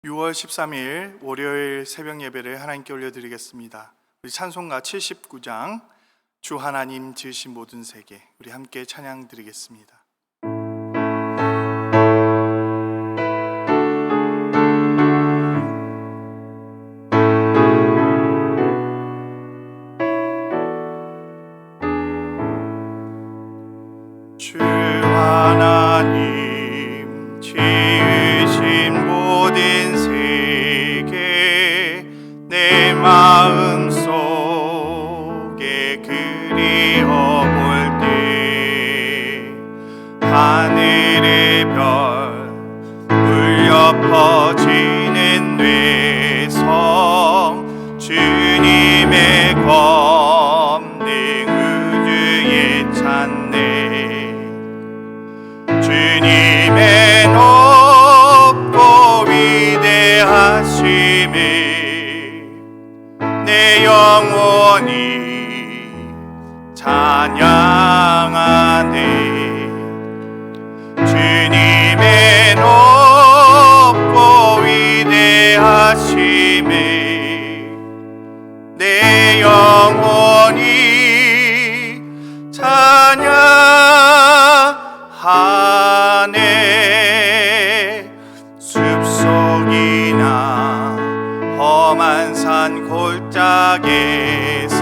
6월 13일 월요일 새벽 예배를 하나님께 올려드리겠습니다. 우리 찬송가 79장 주 하나님 지으신 모든 세계, 우리 함께 찬양 드리겠습니다. 주 하나님 지으신 모든 세계, 내 마음 속에 그리워 볼 때 하늘의 별 울려 퍼지는 뇌성, 주님의 권능 우주에 찬네. 주님의 높고 위대하심을 내 영혼이 찬양하네. 주님의 높고 위대하심을 내 영혼이 찬양하네. 숲속이나 험한 산 골짜기에서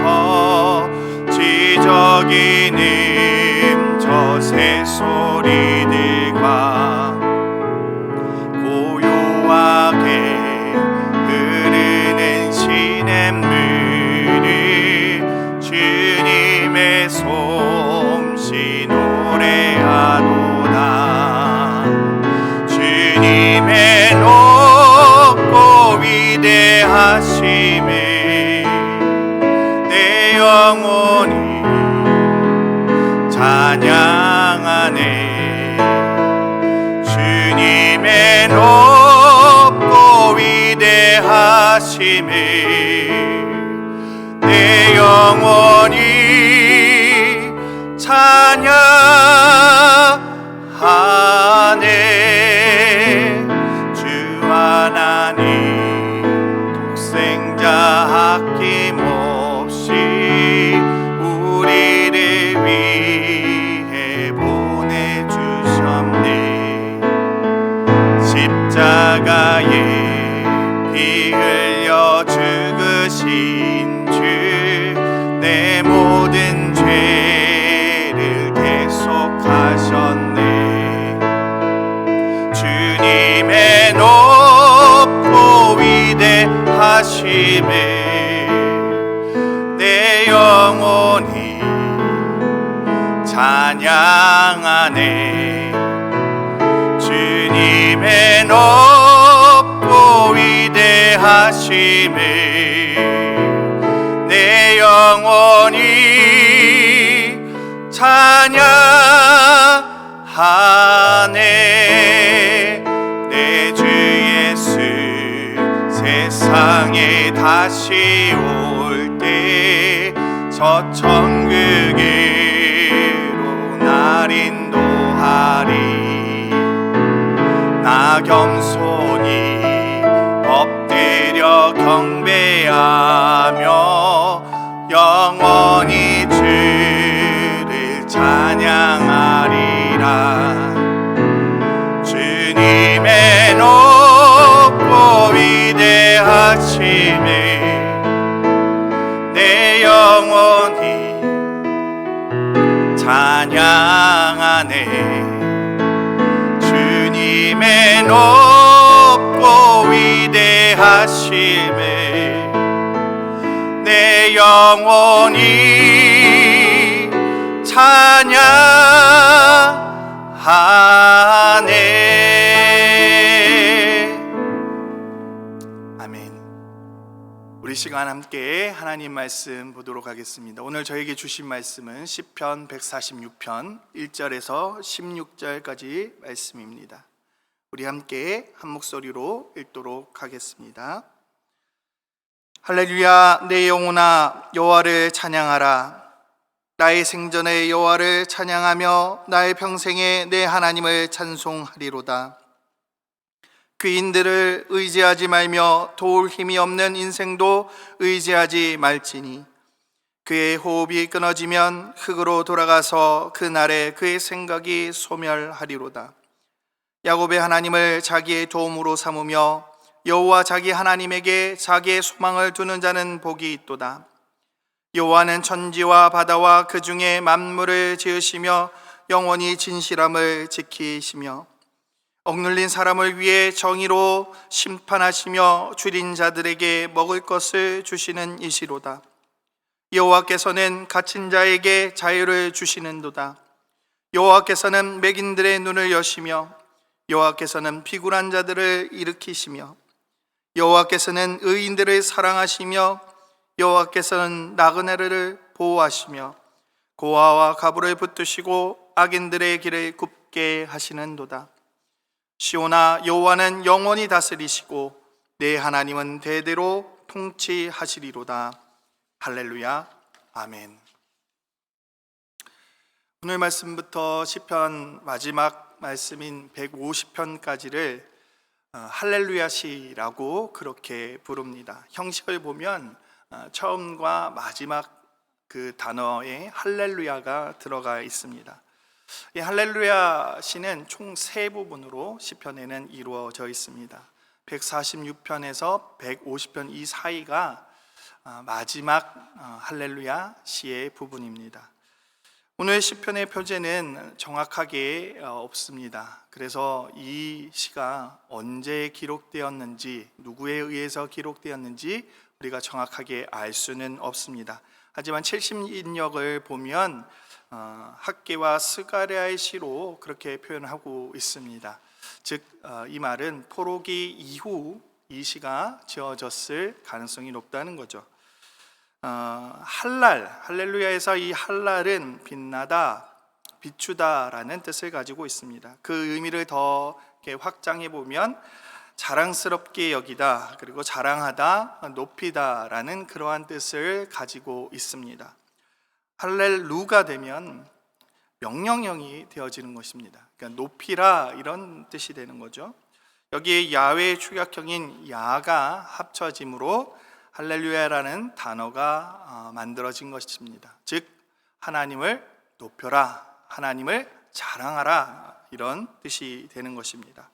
지저귀는 저 새소리들과 고요하게 흐르는 시냇물을 주님의 솜씨 노래하도다. 주님의 높고 위대하심을 내 영혼이 찬양하네. 주님의 높고 위대하심을 내 영혼이 찬양하네. 주 하나님 독생자 아낌없이 우리를 위해 보내주셨네. 십자가에 피 흘려 죽으신 주, 내 모든 죄를 대속하셨네. 주님의 높고 위대하심을 내 영혼이 찬양하네. 주님의 높고 위대하심을 내 영혼이 찬양하네. 내 주 예수 세상에 다시 올 때 저 천국으로 날 인도하리. 나 겸손히 엎드려 경배하며 영원히 주를 찬양하리라. 주님의 높고 위대하심을 내 영혼이 찬양하네. 주님의 높고 위대하심을 내 영혼이 찬양하네. 아멘. 우리 시간 함께 하나님 말씀 보도록 하겠습니다. 오늘 저에게 주신 말씀은 시편 146편 1절에서 16절까지 말씀입니다. 우리 함께 한 목소리로 읽도록 하겠습니다. 할렐루야. 내 영혼아 여호와를 찬양하라. 나의 생전에 여호와를 찬양하며 나의 평생에 내 하나님을 찬송하리로다. 귀인들을 의지하지 말며 도울 힘이 없는 인생도 의지하지 말지니 그의 호흡이 끊어지면 흙으로 돌아가서 그날에 그의 생각이 소멸하리로다. 야곱의 하나님을 자기의 도움으로 삼으며 여호와 자기 하나님에게 자기의 소망을 두는 자는 복이 있도다. 여호와는 천지와 바다와 그 중에 만물을 지으시며 영원히 진실함을 지키시며 억눌린 사람을 위해 정의로 심판하시며 줄인 자들에게 먹을 것을 주시는 이시로다. 여호와께서는 갇힌 자에게 자유를 주시는도다. 여호와께서는 맥인들의 눈을 여시며 여호와께서는 비굴한 자들을 일으키시며 여호와께서는 의인들을 사랑하시며 여호와께서는 나그네를 보호하시며 고아와 가부를 붙드시고 악인들의 길을 굽게 하시는도다. 시온아, 여호와는 영원히 다스리시고 내 하나님은 대대로 통치하시리로다. 할렐루야. 아멘. 오늘 말씀부터 시편 마지막 말씀인 150편까지를 할렐루야 시라고 그렇게 부릅니다. 형식을 보면 처음과 마지막 그 단어에 할렐루야가 들어가 있습니다. 이 할렐루야 시는 총 세 부분으로 시편에는 이루어져 있습니다. 146편에서 150편 이 사이가 마지막 할렐루야 시의 부분입니다. 오늘 시편의 표제는 정확하게 없습니다. 그래서 이 시가 언제 기록되었는지, 누구에 의해서 기록되었는지 우리가 정확하게 알 수는 없습니다. 하지만 70인역을 보면 학개와 스가랴의 시로 그렇게 표현하고 있습니다. 즉 이 말은 포로기 이후 이 시가 지어졌을 가능성이 높다는 거죠. 할렐루야에서 이 할랄은 빛나다, 비추다라는 뜻을 가지고 있습니다. 그 의미를 더 확장해 보면 자랑스럽게 여기다, 그리고 자랑하다, 높이다라는 그러한 뜻을 가지고 있습니다. 할렐루가 되면 명령형이 되어지는 것입니다. 그러니까 높이라 이런 뜻이 되는 거죠. 여기에 야훼의 축약형인 야가 합쳐짐으로 할렐루야라는 단어가 만들어진 것입니다. 즉 하나님을 높여라, 하나님을 자랑하라 이런 뜻이 되는 것입니다.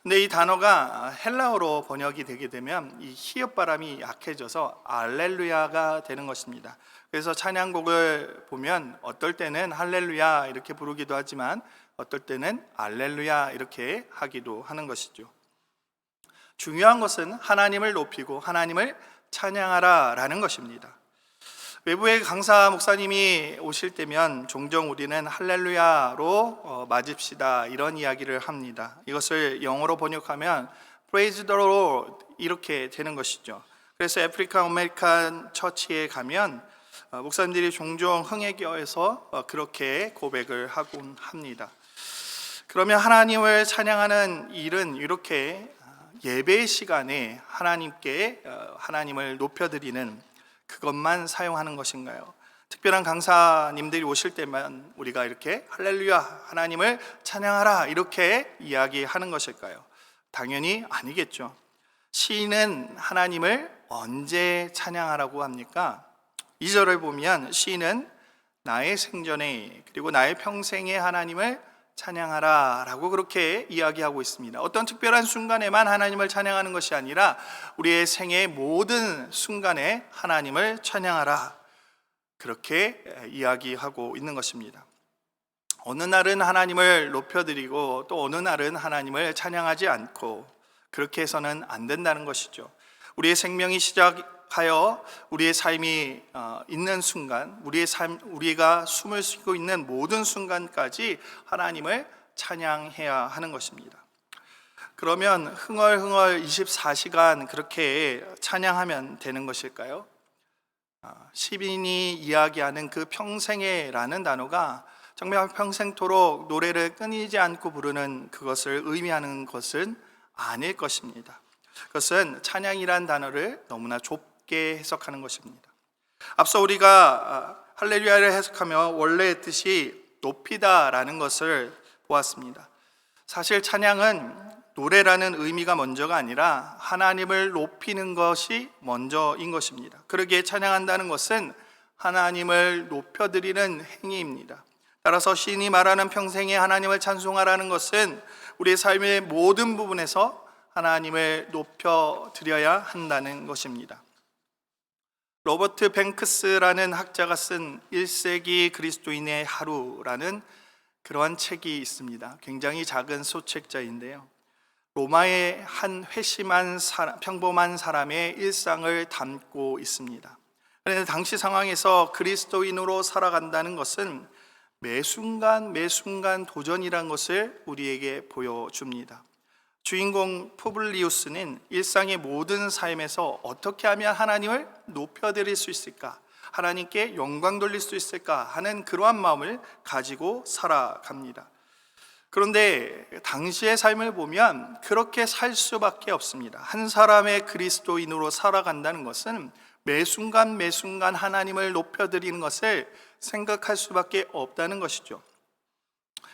근데 이 단어가 헬라어로 번역이 되게 되면 이 히읗 발음이 약해져서 알렐루야가 되는 것입니다. 그래서 찬양곡을 보면 어떨 때는 할렐루야 이렇게 부르기도 하지만 어떨 때는 알렐루야 이렇게 하기도 하는 것이죠. 중요한 것은 하나님을 높이고 하나님을 찬양하라 라는 것입니다. 외부의 강사 목사님이 오실 때면 종종 우리는 할렐루야로 맞읍시다 이런 이야기를 합니다. 이것을 영어로 번역하면 Praise the Lord 이렇게 되는 것이죠. 그래서 아프리카 아메리칸 처치에 가면 목사님들이 종종 흥에 겨워서 그렇게 고백을 하곤 합니다. 그러면 하나님을 찬양하는 일은 이렇게 예배 시간에 하나님께 하나님을 높여드리는 그것만 사용하는 것인가요? 특별한 강사님들이 오실 때만 우리가 이렇게 할렐루야 하나님을 찬양하라 이렇게 이야기하는 것일까요? 당연히 아니겠죠. 시인은 하나님을 언제 찬양하라고 합니까? 2절을 보면 시인은 나의 생전에 그리고 나의 평생에 하나님을 찬양하라 라고 그렇게 이야기하고 있습니다. 어떤 특별한 순간에만 하나님을 찬양하는 것이 아니라 우리의 생의 모든 순간에 하나님을 찬양하라 그렇게 이야기하고 있는 것입니다. 어느 날은 하나님을 높여드리고 또 어느 날은 하나님을 찬양하지 않고 그렇게 해서는 안 된다는 것이죠. 우리의 생명이 시작하여 우리의 삶이 있는 순간, 우리가 숨을 쉬고 있는 모든 순간까지 하나님을 찬양해야 하는 것입니다. 그러면 흥얼흥얼 24시간 그렇게 찬양하면 되는 것일까요? 시인이 이야기하는 그 평생에라는 단어가 정말 평생토록 노래를 끊이지 않고 부르는 그것을 의미하는 것은 아닐 것입니다. 그것은 찬양이란 단어를 너무나 좁게 해석하는 것입니다. 앞서 우리가 할렐루야를 해석하며 원래의 뜻이 높이다라는 것을 보았습니다. 사실 찬양은 노래라는 의미가 먼저가 아니라 하나님을 높이는 것이 먼저인 것입니다. 그러기에 찬양한다는 것은 하나님을 높여드리는 행위입니다. 따라서 시인이 말하는 평생에 하나님을 찬송하라는 것은 우리의 삶의 모든 부분에서 하나님을 높여드려야 한다는 것입니다. 로버트 뱅크스라는 학자가 쓴 1세기 그리스도인의 하루라는 그러한 책이 있습니다. 굉장히 작은 소책자인데요, 로마의 한 회심한 평범한 사람의 일상을 담고 있습니다. 그런데 당시 상황에서 그리스도인으로 살아간다는 것은 매 순간 도전이라는 것을 우리에게 보여줍니다. 주인공 푸블리우스는 일상의 모든 삶에서 어떻게 하면 하나님을 높여드릴 수 있을까, 하나님께 영광 돌릴 수 있을까 하는 그러한 마음을 가지고 살아갑니다. 그런데 당시의 삶을 보면 그렇게 살 수밖에 없습니다. 한 사람의 그리스도인으로 살아간다는 것은 매 순간 하나님을 높여드리는 것을 생각할 수밖에 없다는 것이죠.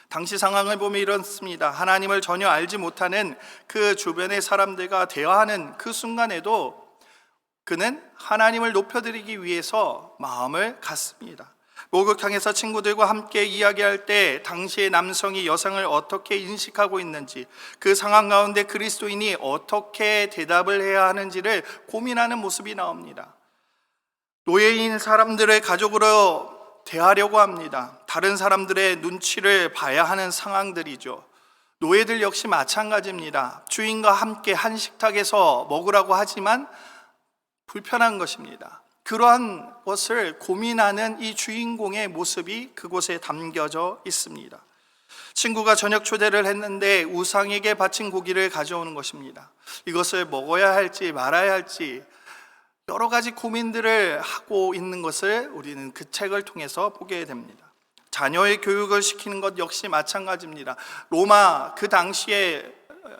당시 상황을 보면 이렇습니다. 하나님을 전혀 알지 못하는 그 주변의 사람들과 대화하는 그 순간에도 그는 하나님을 높여드리기 위해서 마음을 갖습니다. 목욕탕에서 친구들과 함께 이야기할 때 당시의 남성이 여성을 어떻게 인식하고 있는지, 그 상황 가운데 그리스도인이 어떻게 대답을 해야 하는지를 고민하는 모습이 나옵니다. 노예인 사람들을 가족으로 대하려고 합니다. 다른 사람들의 눈치를 봐야 하는 상황들이죠. 노예들 역시 마찬가지입니다. 주인과 함께 한 식탁에서 먹으라고 하지만 불편한 것입니다. 그러한 것을 고민하는 이 주인공의 모습이 그곳에 담겨져 있습니다. 친구가 저녁 초대를 했는데 우상에게 바친 고기를 가져오는 것입니다. 이것을 먹어야 할지 말아야 할지 여러 가지 고민들을 하고 있는 것을 우리는 그 책을 통해서 보게 됩니다. 자녀의 교육을 시키는 것 역시 마찬가지입니다. 로마 그 당시에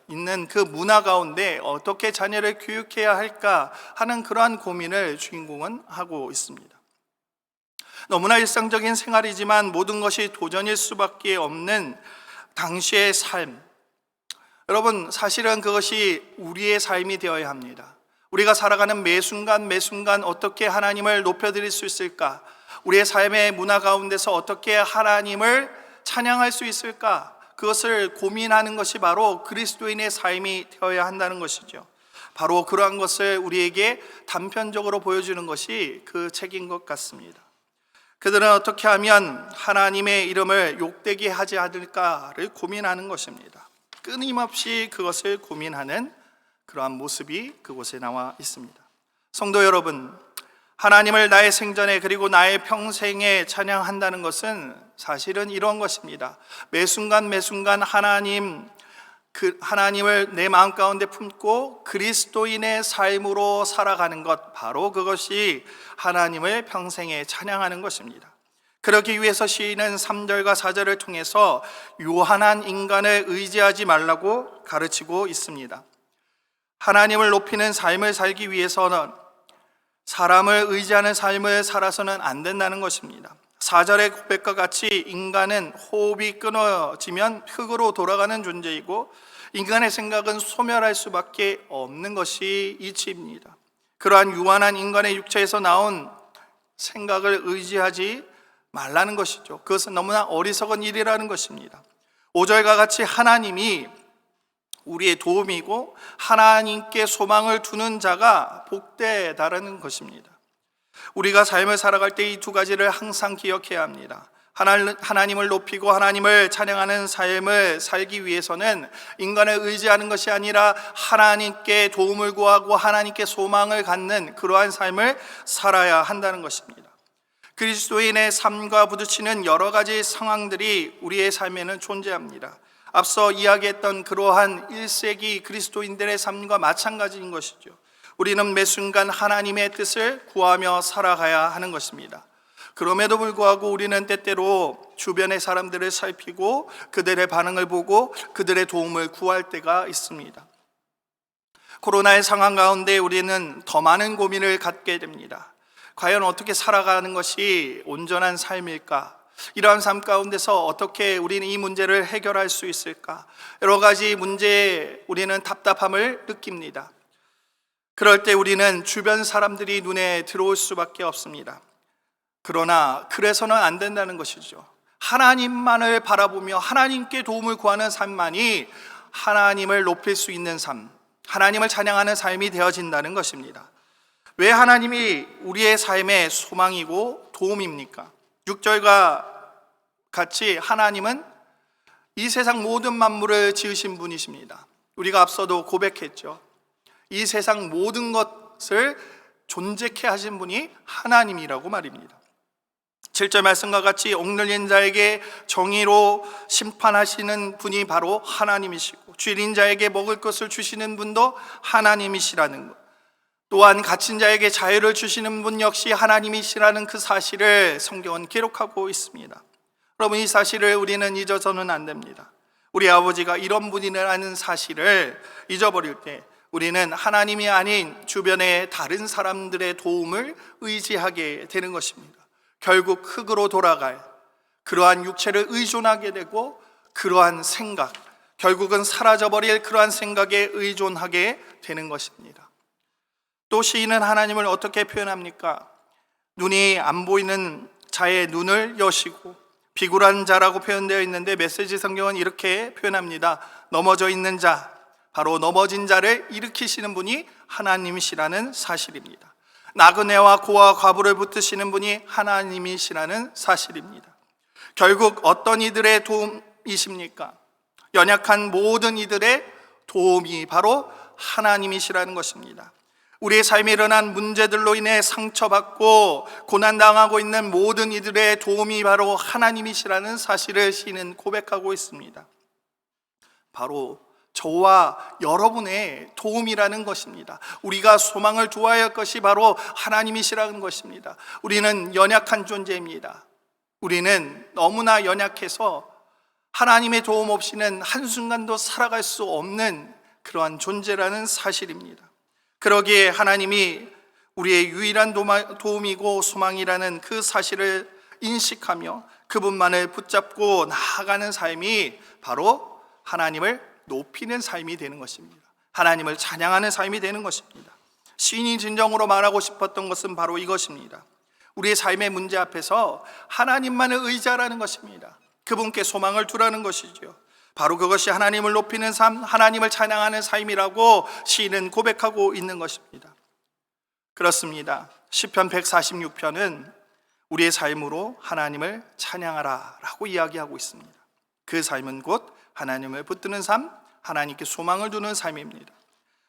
있는 그 문화 가운데 어떻게 자녀를 교육해야 할까 하는 그러한 고민을 주인공은 하고 있습니다. 너무나 일상적인 생활이지만 모든 것이 도전일 수밖에 없는 당시의 삶, 여러분 사실은 그것이 우리의 삶이 되어야 합니다. 우리가 살아가는 매 순간 어떻게 하나님을 높여드릴 수 있을까, 우리의 삶의 문화 가운데서 어떻게 하나님을 찬양할 수 있을까, 그것을 고민하는 것이 바로 그리스도인의 삶이 되어야 한다는 것이죠. 바로 그러한 것을 우리에게 단편적으로 보여주는 것이 그 책인 것 같습니다. 그들은 어떻게 하면 하나님의 이름을 욕되게 하지 않을까를 고민하는 것입니다. 끊임없이 그것을 고민하는 그러한 모습이 그곳에 나와 있습니다. 성도 여러분, 하나님을 나의 생전에 그리고 나의 평생에 찬양한다는 것은 사실은 이런 것입니다. 매 순간 하나님을 내 마음 가운데 품고 그리스도인의 삶으로 살아가는 것, 바로 그것이 하나님을 평생에 찬양하는 것입니다. 그러기 위해서 시인은 3절과 4절을 통해서 요한한 인간을 의지하지 말라고 가르치고 있습니다. 하나님을 높이는 삶을 살기 위해서는 사람을 의지하는 삶을 살아서는 안 된다는 것입니다. 4절의 고백과 같이 인간은 호흡이 끊어지면 흙으로 돌아가는 존재이고 인간의 생각은 소멸할 수밖에 없는 것이 이치입니다. 그러한 유한한 인간의 육체에서 나온 생각을 의지하지 말라는 것이죠. 그것은 너무나 어리석은 일이라는 것입니다. 5절과 같이 하나님이 우리의 도움이고 하나님께 소망을 두는 자가 복되다라는 것입니다. 우리가 삶을 살아갈 때 이 두 가지를 항상 기억해야 합니다. 하나님을 높이고 하나님을 찬양하는 삶을 살기 위해서는 인간을 의지하는 것이 아니라 하나님께 도움을 구하고 하나님께 소망을 갖는 그러한 삶을 살아야 한다는 것입니다. 그리스도인의 삶과 부딪히는 여러 가지 상황들이 우리의 삶에는 존재합니다. 앞서 이야기했던 그러한 1세기 그리스도인들의 삶과 마찬가지인 것이죠. 우리는 매 순간 하나님의 뜻을 구하며 살아가야 하는 것입니다. 그럼에도 불구하고 우리는 때때로 주변의 사람들을 살피고 그들의 반응을 보고 그들의 도움을 구할 때가 있습니다. 코로나의 상황 가운데 우리는 더 많은 고민을 갖게 됩니다. 과연 어떻게 살아가는 것이 온전한 삶일까? 이러한 삶 가운데서 어떻게 우리는 이 문제를 해결할 수 있을까? 여러 가지 문제에 우리는 답답함을 느낍니다. 그럴 때 우리는 주변 사람들이 눈에 들어올 수밖에 없습니다. 그러나 그래서는 안 된다는 것이죠. 하나님만을 바라보며 하나님께 도움을 구하는 삶만이 하나님을 높일 수 있는 삶, 하나님을 찬양하는 삶이 되어진다는 것입니다. 왜 하나님이 우리의 삶의 소망이고 도움입니까? 6절과 같이 하나님은 이 세상 모든 만물을 지으신 분이십니다. 우리가 앞서도 고백했죠. 이 세상 모든 것을 존재케 하신 분이 하나님이라고 말입니다. 7절 말씀과 같이 억눌린 자에게 정의로 심판하시는 분이 바로 하나님이시고, 죄인 자에게 먹을 것을 주시는 분도 하나님이시라는 것, 또한 갇힌 자에게 자유를 주시는 분 역시 하나님이시라는 그 사실을 성경은 기록하고 있습니다. 여러분, 이 사실을 우리는 잊어서는 안 됩니다. 우리 아버지가 이런 분이라는 사실을 잊어버릴 때 우리는 하나님이 아닌 주변의 다른 사람들의 도움을 의지하게 되는 것입니다. 결국 흙으로 돌아갈 그러한 육체를 의존하게 되고, 그러한 생각, 결국은 사라져버릴 그러한 생각에 의존하게 되는 것입니다. 또 시인은 하나님을 어떻게 표현합니까? 눈이 안 보이는 자의 눈을 여시고, 비굴한 자라고 표현되어 있는데 메시지 성경은 이렇게 표현합니다. 넘어져 있는 자, 바로 넘어진 자를 일으키시는 분이 하나님이시라는 사실입니다. 나그네와 고아 과부를 붙드시는 분이 하나님이시라는 사실입니다. 결국 어떤 이들의 도움이십니까? 연약한 모든 이들의 도움이 바로 하나님이시라는 것입니다. 우리의 삶에 일어난 문제들로 인해 상처받고 고난당하고 있는 모든 이들의 도움이 바로 하나님이시라는 사실을 시인은 고백하고 있습니다. 바로 저와 여러분의 도움이라는 것입니다. 우리가 소망을 두어야 할 것이 바로 하나님이시라는 것입니다. 우리는 연약한 존재입니다. 우리는 너무나 연약해서 하나님의 도움 없이는 한순간도 살아갈 수 없는 그러한 존재라는 사실입니다. 그러기에 하나님이 우리의 유일한 도움이고 소망이라는 그 사실을 인식하며 그분만을 붙잡고 나아가는 삶이 바로 하나님을 높이는 삶이 되는 것입니다. 하나님을 찬양하는 삶이 되는 것입니다. 시인이 진정으로 말하고 싶었던 것은 바로 이것입니다. 우리의 삶의 문제 앞에서 하나님만을 의지하라는 것입니다. 그분께 소망을 두라는 것이죠. 바로 그것이 하나님을 높이는 삶, 하나님을 찬양하는 삶이라고 시인은 고백하고 있는 것입니다. 그렇습니다. 시편 146편은 우리의 삶으로 하나님을 찬양하라 라고 이야기하고 있습니다. 그 삶은 곧 하나님을 붙드는 삶, 하나님께 소망을 두는 삶입니다.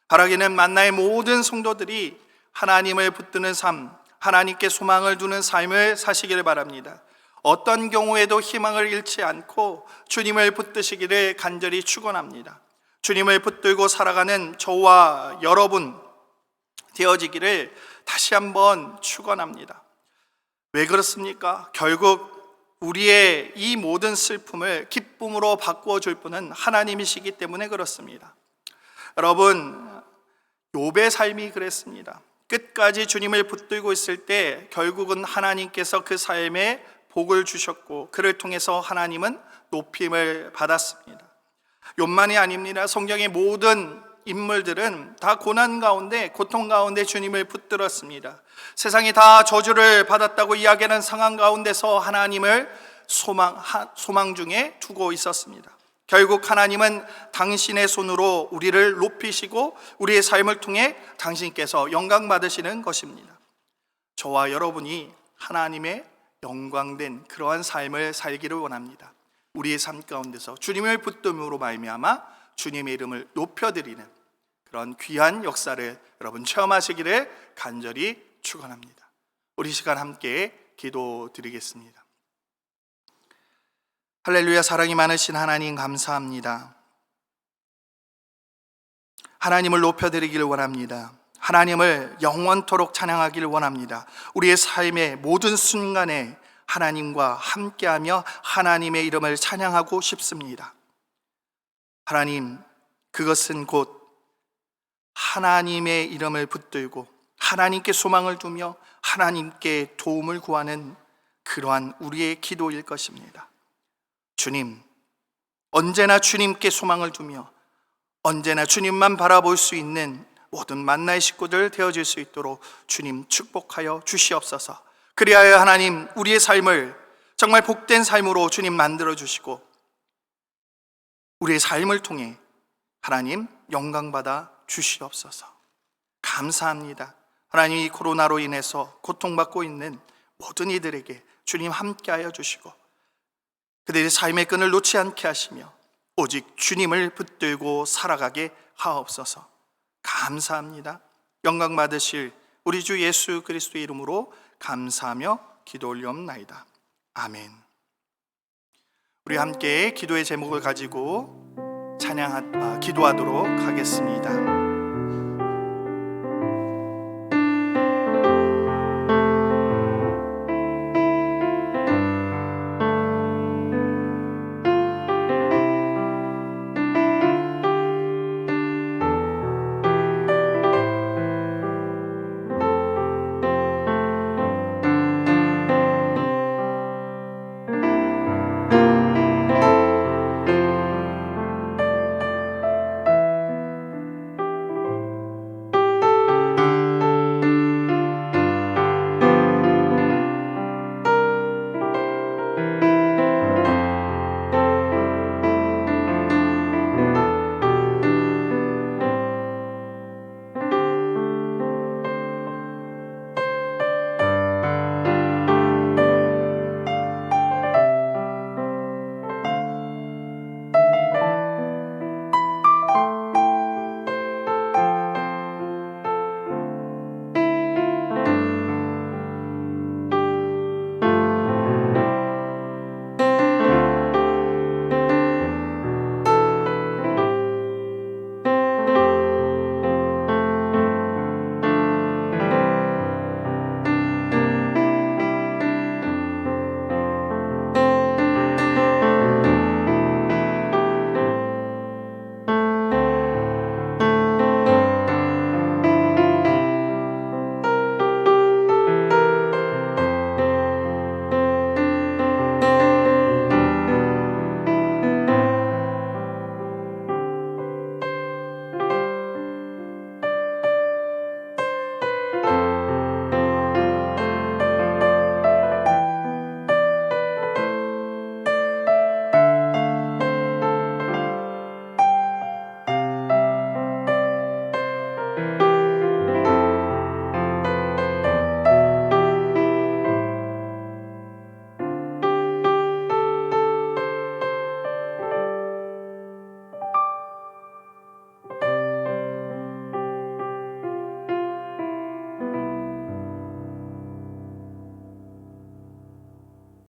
바라기는 만나의 모든 성도들이 하나님을 붙드는 삶, 하나님께 소망을 두는 삶을 사시기를 바랍니다. 어떤 경우에도 희망을 잃지 않고 주님을 붙드시기를 간절히 축원합니다. 주님을 붙들고 살아가는 저와 여러분 되어지기를 다시 한번 축원합니다. 왜 그렇습니까? 결국 우리의 이 모든 슬픔을 기쁨으로 바꾸어 줄 분은 하나님이시기 때문에 그렇습니다. 여러분, 욥의 삶이 그랬습니다. 끝까지 주님을 붙들고 있을 때 결국은 하나님께서 그 삶에 복을 주셨고, 그를 통해서 하나님은 높임을 받았습니다. 욥만이 아닙니다. 성경의 모든 인물들은 다 고난 가운데, 고통 가운데 주님을 붙들었습니다. 세상이 다 저주를 받았다고 이야기하는 상황 가운데서 하나님을 소망 중에 두고 있었습니다. 결국 하나님은 당신의 손으로 우리를 높이시고 우리의 삶을 통해 당신께서 영광 받으시는 것입니다. 저와 여러분이 하나님의 영광된 그러한 삶을 살기를 원합니다. 우리의 삶 가운데서 주님을 붙듦으로 말미암아 주님의 이름을 높여드리는 그런 귀한 역사를 여러분 체험하시기를 간절히 축원합니다. 우리 시간 함께 기도드리겠습니다. 할렐루야. 사랑이 많으신 하나님 감사합니다. 하나님을 높여드리기를 원합니다. 하나님을 영원토록 찬양하기를 원합니다. 우리의 삶의 모든 순간에 하나님과 함께하며 하나님의 이름을 찬양하고 싶습니다. 하나님, 그것은 곧 하나님의 이름을 붙들고 하나님께 소망을 두며 하나님께 도움을 구하는 그러한 우리의 기도일 것입니다. 주님, 언제나 주님께 소망을 두며 언제나 주님만 바라볼 수 있는 모든 만나의 식구들 되어질 수 있도록 주님 축복하여 주시옵소서. 그리하여 하나님, 우리의 삶을 정말 복된 삶으로 주님 만들어 주시고 우리의 삶을 통해 하나님 영광받아 주시옵소서. 감사합니다. 하나님, 이 코로나로 인해서 고통받고 있는 모든 이들에게 주님 함께하여 주시고 그들의 삶의 끈을 놓지 않게 하시며 오직 주님을 붙들고 살아가게 하옵소서. 감사합니다. 영광 받으실 우리 주 예수 그리스도의 이름으로 감사하며 기도 올리옵나이다. 아멘. 우리 함께 기도의 제목을 가지고 기도하도록 하겠습니다.